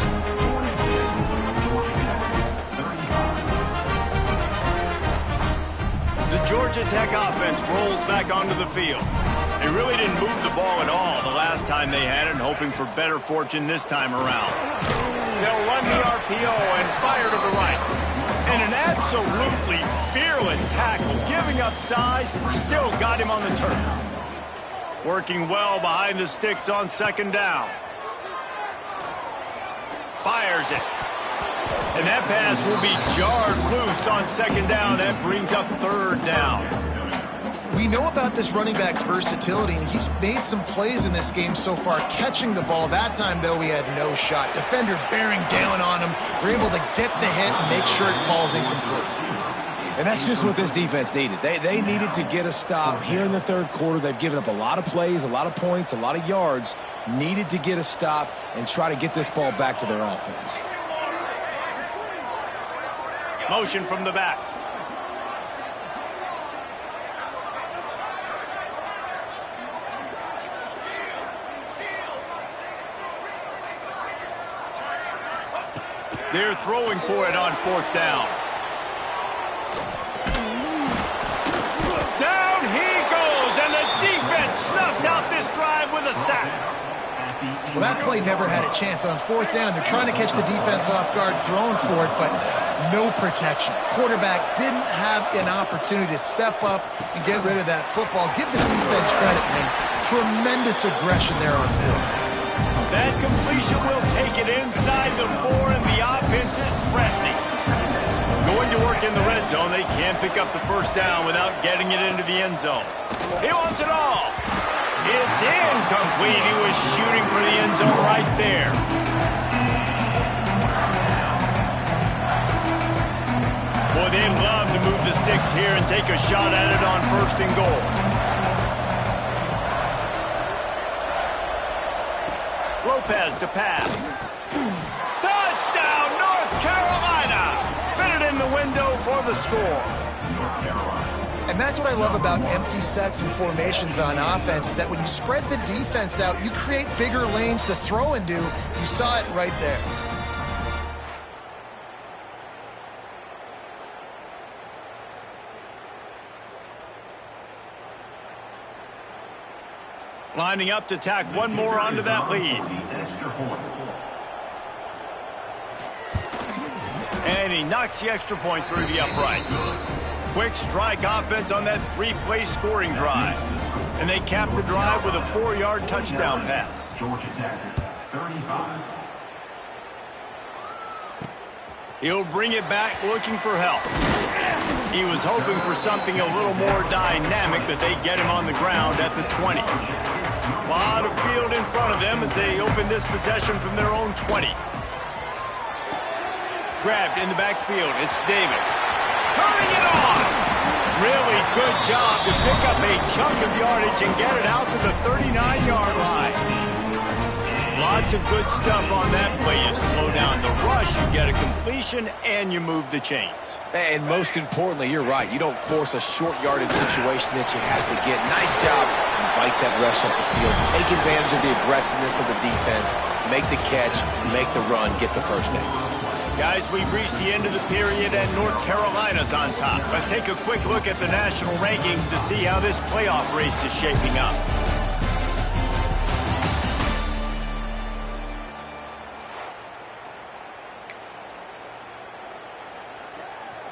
Speaker 1: The Georgia Tech offense rolls back onto the field. They really didn't move the ball at all the last time they had it, and hoping for better fortune this time around. They'll run the RPO and fire to the right. And an absolutely fearless tackle, giving up size, still got him on the turf. Working well behind the sticks on second down. Fires it. And that pass will be jarred loose on second down. That brings up third down.
Speaker 3: We know about this running back's versatility, and he's made some plays in this game so far, catching the ball. That time, though, he had no shot. Defender bearing down on him. We're able to get the hit and make sure it falls incomplete.
Speaker 2: And that's just what this defense needed. They needed to get a stop here in the third quarter. They've given up a lot of plays, a lot of points, a lot of yards. Needed to get a stop and try to get this ball back to their offense.
Speaker 1: Motion from the back. They're throwing for it on fourth down. Down he goes, and the defense snuffs out this drive with a sack.
Speaker 3: Well, that play never had a chance. On fourth down, they're trying to catch the defense off guard, throwing for it, but no protection. Quarterback didn't have an opportunity to step up and get rid of that football. Give the defense credit, man. Tremendous aggression there on fourth.
Speaker 1: That completion will take it inside the 4, and the offense is threatening. Going to work in the red zone, they can't pick up the first down without getting it into the end zone. He wants it all. It's incomplete. He was shooting for the end zone right there. Boy, they'd love to move the sticks here and take a shot at it on first and goal. Lopez to pass. Touchdown, North Carolina! Fitted in the window for the score.
Speaker 3: And that's what I love about empty sets and formations on offense, is that when you spread the defense out, you create bigger lanes to throw into. You saw it right there.
Speaker 1: Lining up to tack one more onto that lead. And he knocks the extra point through the uprights. Quick strike offense on that 3-play scoring drive. And they cap the drive with a 4-yard touchdown pass. He'll bring it back looking for help. He was hoping for something a little more dynamic, but they get him on the ground at the 20. A lot of field in front of them as they open this possession from their own 20. Grabbed in the backfield, it's Davis. Turning it on! Really good job to pick up a chunk of yardage and get it out to the 39-yard line. Lots of good stuff on that play. You slow down the rush, you get a completion, and you move the chains.
Speaker 2: And most importantly, you're right. You don't force a short yardage situation that you have to get. Nice job. Invite that rush up the field. Take advantage of the aggressiveness of the defense. Make the catch, make the run, get the first down.
Speaker 1: Guys, we've reached the end of the period, and North Carolina's on top. Let's take a quick look at the national rankings to see how this playoff race is shaping up.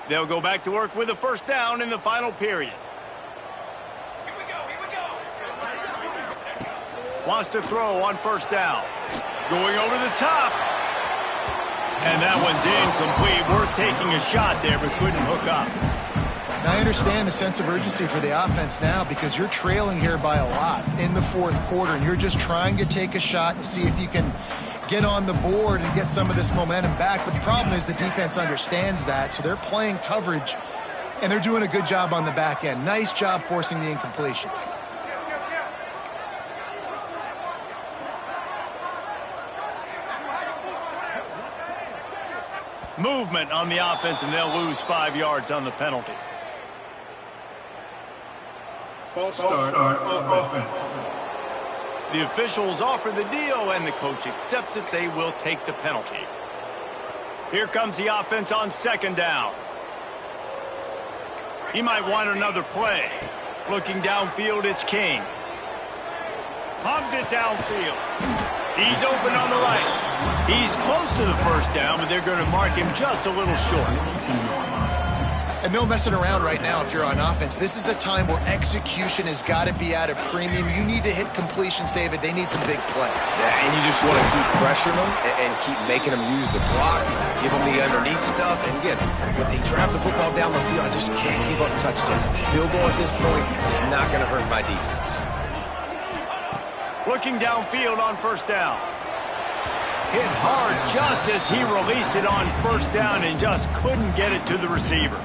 Speaker 1: They'll go back to work with a first down in the final period. Wants to throw on first down. Going over the top. And that one's incomplete. Worth taking a shot there, but couldn't hook up.
Speaker 3: Now, I understand the sense of urgency for the offense now because you're trailing here by a lot in the fourth quarter, and you're just trying to take a shot and see if you can get on the board and get some of this momentum back. But the problem is the defense understands that, so they're playing coverage, and they're doing a good job on the back end. Nice job forcing the incompletion.
Speaker 1: Movement on the offense, and they'll lose 5 yards on the penalty.
Speaker 5: False start on offense.
Speaker 1: The officials offer the deal, and the coach accepts it. They will take the penalty. Here comes the offense on second down. He might want another play. Looking downfield, it's King. Pumps it downfield. He's open on the right. He's close to the first down, but they're going to mark him just a little short.
Speaker 3: And no messing around right now if you're on offense. This is the time where execution has got to be at a premium. You need to hit completions, David. They need some big plays.
Speaker 2: Yeah, and you just want to keep pressuring them and keep making them use the clock, give them the underneath stuff. And again, when they drive the football down the field, I just can't give up touchdowns. Field goal at this point is not going to hurt my defense.
Speaker 1: Looking downfield on first down. Hit hard just as he released it on first down and just couldn't get it to the receiver.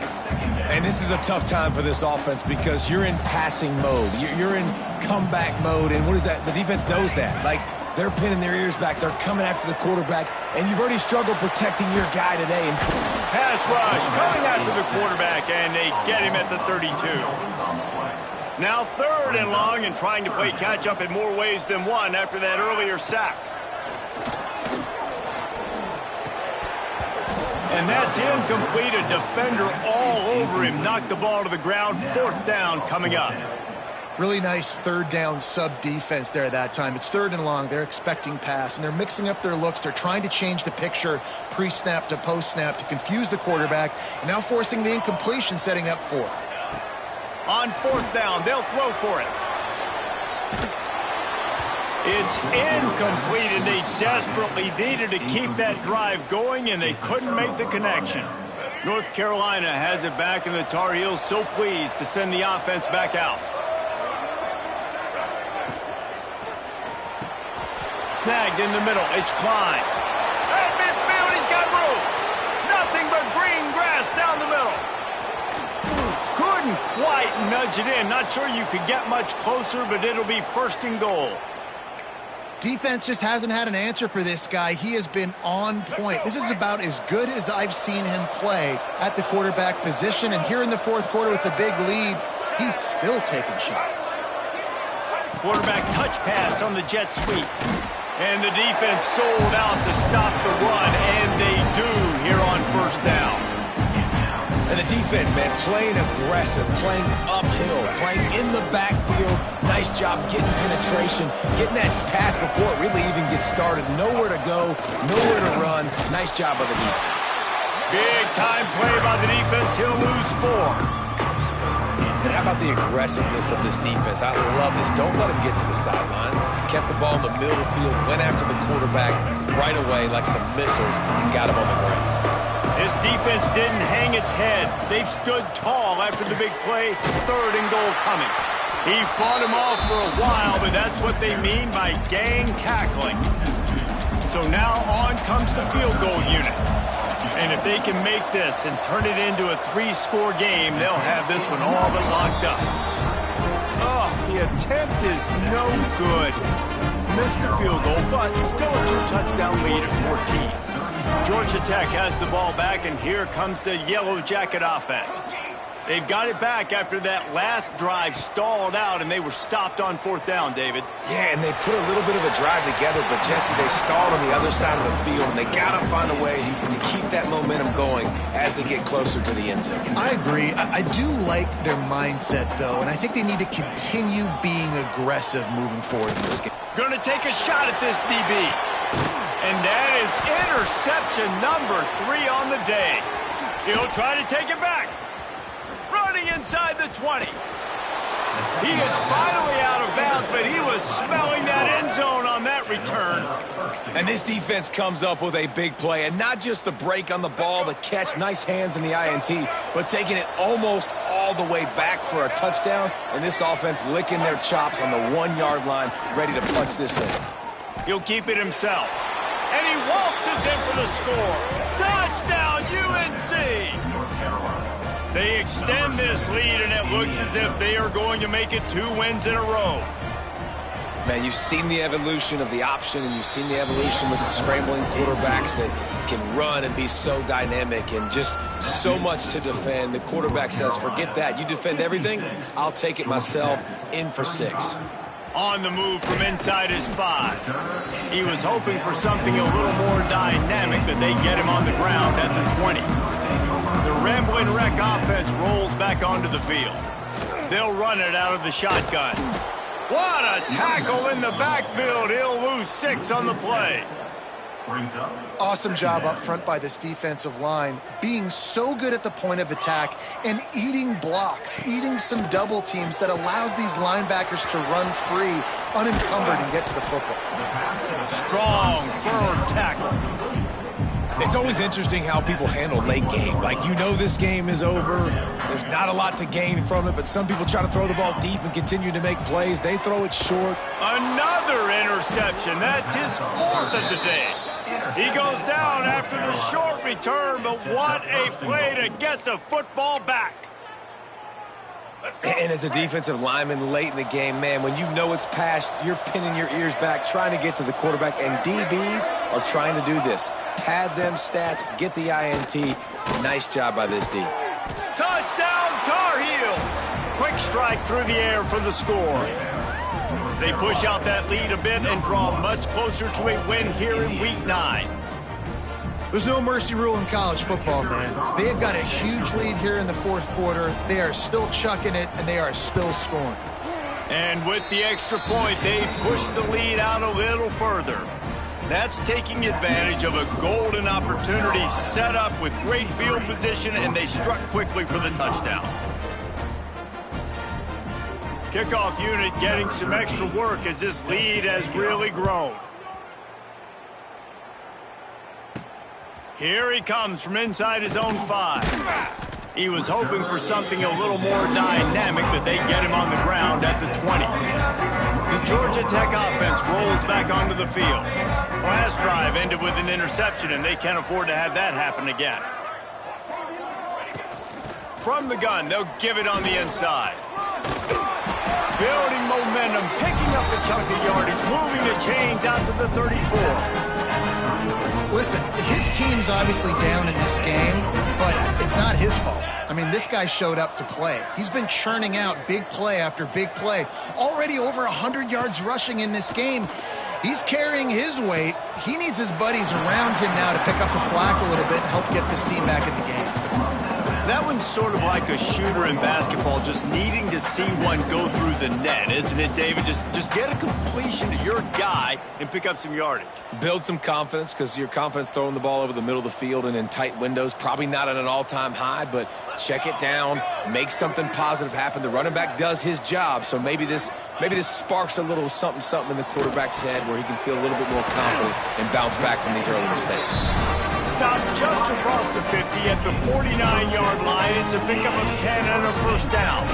Speaker 2: And this is a tough time for this offense because you're in passing mode. You're in comeback mode. And what is that? The defense knows that. Like, they're pinning their ears back. They're coming after the quarterback. And you've already struggled protecting your guy today. And
Speaker 1: pass rush coming after the quarterback, and they get him at the 32. Now third and long, and trying to play catch-up in more ways than one after that earlier sack. And that's incomplete. A defender all over him. Knocked the ball to the ground. Fourth down coming up.
Speaker 3: Really nice third down sub-defense there that time. It's third and long. They're expecting pass, and they're mixing up their looks. They're trying to change the picture pre-snap to post-snap to confuse the quarterback, and now forcing the incompletion, setting up fourth.
Speaker 1: On fourth down, they'll throw for it. It's incomplete, and they desperately needed to keep that drive going, and they couldn't make the connection. North Carolina has it back, and the Tar Heels so pleased to send the offense back out. Snagged in the middle. It's Klein. At midfield, he's got room. Nothing but green grass down the middle. Couldn't quite nudge it in. Not sure you could get much closer, but it'll be first and goal.
Speaker 3: Defense just hasn't had an answer for this guy. He has been on point. This is about as good as I've seen him play at the quarterback position. And here in the fourth quarter with a big lead, he's still taking shots.
Speaker 1: Quarterback touch pass on the jet sweep. And the defense sold out to stop the run, and they do here on first down.
Speaker 2: And the defense, man, playing aggressive, playing uphill, playing in the backfield. Nice job getting penetration, getting that pass before it really even gets started. Nowhere to go, nowhere to run. Nice job by the defense.
Speaker 1: Big time play by the defense. He'll lose 4.
Speaker 2: And how about the aggressiveness of this defense? I love this. Don't let him get to the sideline. Kept the ball in the middle of the field, went after the quarterback right away like some missiles, and got him on the ground.
Speaker 1: This defense didn't hang its head. They've stood tall after the big play. Third and goal coming. He fought him off for a while, but that's what they mean by gang tackling. So now on comes the field goal unit. And if they can make this and turn it into a 3-score game, they'll have this one all but locked up. Oh, the attempt is no good. Missed the field goal, but still a 2-touchdown lead at 14. Georgia Tech has the ball back, and here comes the Yellow Jacket offense. They've got it back after that last drive stalled out, and they were stopped on fourth down, David.
Speaker 2: Yeah, and they put a little bit of a drive together, but, Jesse, they stalled on the other side of the field, and they got to find a way to keep that momentum going as they get closer to the end zone.
Speaker 3: I agree. I do like their mindset, though, and I think they need to continue being aggressive moving forward in this game.
Speaker 1: Going to take a shot at this DB. And that is interception number 3 on the day. He'll try to take it back. Running inside the 20. He is finally out of bounds, but he was smelling that end zone on that return.
Speaker 2: And this defense comes up with a big play, and not just the break on the ball, the catch, nice hands in the INT, but taking it almost all the way back for a touchdown, and this offense licking their chops on the 1-yard line, ready to punch this in.
Speaker 1: He'll keep it himself. And he waltzes in for the score. Touchdown, UNC! They extend this lead, and it looks as if they are going to make it 2 wins in a row.
Speaker 2: Man, you've seen the evolution of the option, and you've seen the evolution with the scrambling quarterbacks that can run and be so dynamic and just so much to defend. The quarterback says, forget that. You defend everything, I'll take it myself. In for 6.
Speaker 1: On the move from inside his 5. He was hoping for something a little more dynamic, but they get him on the ground at the 20. The Rambling Wreck offense rolls back onto the field. They'll run it out of the shotgun. What a tackle in the backfield. He'll lose 6 on the play.
Speaker 3: Awesome job up front by this defensive line, being so good at the point of attack and eating blocks, eating some double teams that allows these linebackers to run free, unencumbered, and get to the football.
Speaker 1: Strong, firm tackle.
Speaker 2: It's always interesting how people handle late game. Like, you know this game is over. There's not a lot to gain from it, but some people try to throw the ball deep and continue to make plays. They throw it short.
Speaker 1: Another interception. That's his 4th of the day. He goes down after the short return, but what a play to get the football back.
Speaker 2: And as a defensive lineman late in the game, man, when you know it's past, you're pinning your ears back, trying to get to the quarterback, and DBs are trying to do this. Pad them stats, get the INT. Nice job by this D.
Speaker 1: Touchdown, Tar Heels! Quick strike through the air for the score. They push out that lead a bit and draw much closer to a win here in Week 9.
Speaker 3: There's no mercy rule in college football, man. They've got a huge lead here in the 4th quarter. They are still chucking it, and they are still scoring.
Speaker 1: And with the extra point, they push the lead out a little further. That's taking advantage of a golden opportunity set up with great field position, and they struck quickly for the touchdown. Kickoff unit getting some extra work as this lead has really grown. Here he comes from inside his own 5. He was hoping for something a little more dynamic, but they get him on the ground at the 20. The Georgia Tech offense rolls back onto the field. Last drive ended with an interception, and they can't afford to have that happen again. From the gun, they'll give it on the inside. Building momentum, picking up a chunk of yardage, moving the chains out to the 34.
Speaker 3: Listen, his team's obviously down in this game, but it's not his fault. I mean, this guy showed up to play. He's been churning out big play after big play. Already over 100 yards rushing in this game. He's carrying his weight. He needs his buddies around him now to pick up the slack a little bit and help get this team back in the game.
Speaker 1: That one's sort of like a shooter in basketball, just needing to see one go through the net, isn't it, David? Just get a completion to your guy and pick up some yardage.
Speaker 2: Build some confidence, because your confidence throwing the ball over the middle of the field and in tight windows, probably not at an all-time high, but check it down, make something positive happen. The running back does his job, so maybe this sparks a little something in the quarterback's head where he can feel a little bit more confident and bounce back from these early mistakes.
Speaker 1: Stopped just across the 50 at the 49-yard line. It's a pickup of 10 and a first down.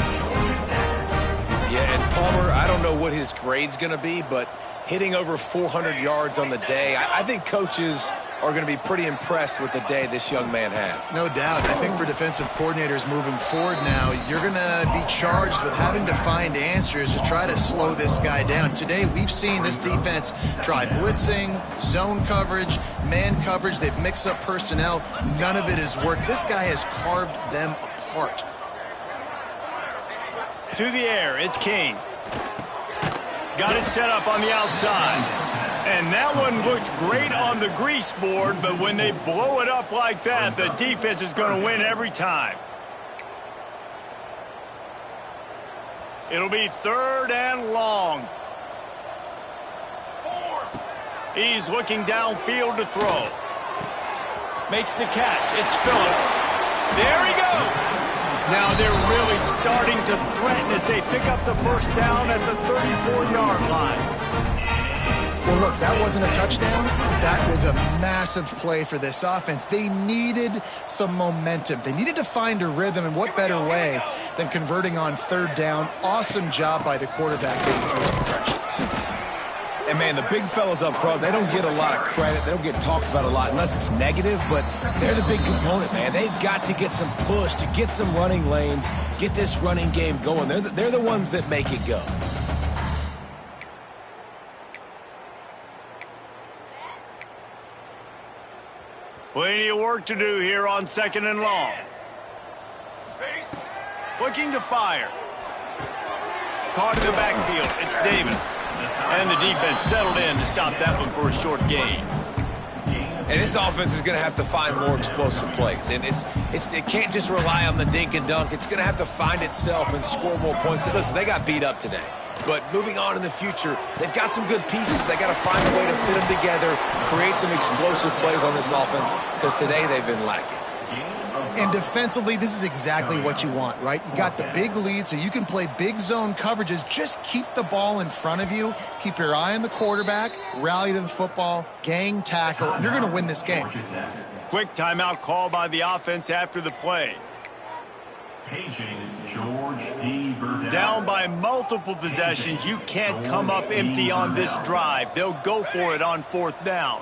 Speaker 2: Yeah, and Palmer, I don't know what his grade's going to be, but hitting over 400 yards on the day, I think coaches are going to be pretty impressed with the day this young man had.
Speaker 3: No doubt. I think for defensive coordinators moving forward now, you're going to be charged with having to find answers to try to slow this guy down. Today, we've seen this defense try blitzing, zone coverage, man coverage. They've mixed up personnel. None of it has worked. This guy has carved them apart.
Speaker 1: To the air, it's King. Got it set up on the outside. And that one looked great on the grease board, but when they blow it up like that, the defense is going to win every time. It'll be 3rd and long. He's looking downfield to throw. Makes the catch. It's Phillips. There he goes. Now they're really starting to threaten as they pick up the first down at the 34-yard line.
Speaker 3: Well, look, that wasn't a touchdown. That was a massive play for this offense. They needed some momentum. They needed to find a rhythm, and what better way than converting on third down. Awesome job by the quarterback getting first impression.
Speaker 2: And, man, the big fellas up front, they don't get a lot of credit. They don't get talked about a lot unless it's negative, but they're the big component, man. They've got to get some push, to get some running lanes, get this running game going. They're the ones that make it go.
Speaker 1: Plenty of work to do here on 2nd and long. Looking to fire. Caught in the backfield. It's Davis. And the defense settled in to stop that one for a short gain.
Speaker 2: And this offense is going to have to find more explosive plays. And it can't just rely on the dink and dunk. It's going to have to find itself and score more points. Listen, they got beat up today. But moving on in the future, they've got some good pieces. They got to find a way to fit them together, create some explosive plays on this offense, because today they've been lacking.
Speaker 3: And defensively, this is exactly what you want, right? You got the big lead, so you can play big zone coverages. Just keep the ball in front of you. Keep your eye on the quarterback, rally to the football, gang tackle, and you're going to win this game.
Speaker 1: Quick timeout call by the offense after the play. Down by multiple possessions. You can't come up empty on this drive. They'll go for it on 4th down.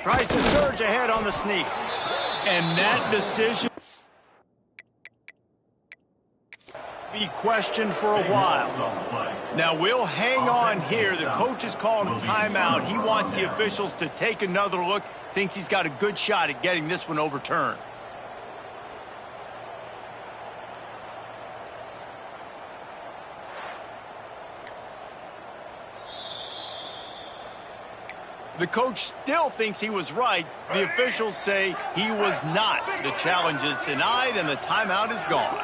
Speaker 1: Tries to surge ahead on the sneak. And that decision be questioned for a while. Now we'll hang on here. The coach is calling a timeout. He wants the officials to take another look. Thinks he's got a good shot at getting this one overturned. The coach still thinks he was right. The officials say he was not. The challenge is denied and the timeout is gone.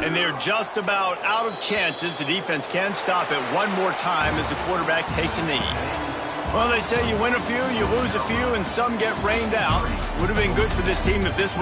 Speaker 1: And they're just about out of chances. The defense can stop it one more time as the quarterback takes a knee. Well, they say you win a few, you lose a few, and some get rained out. Would have been good for this team if this one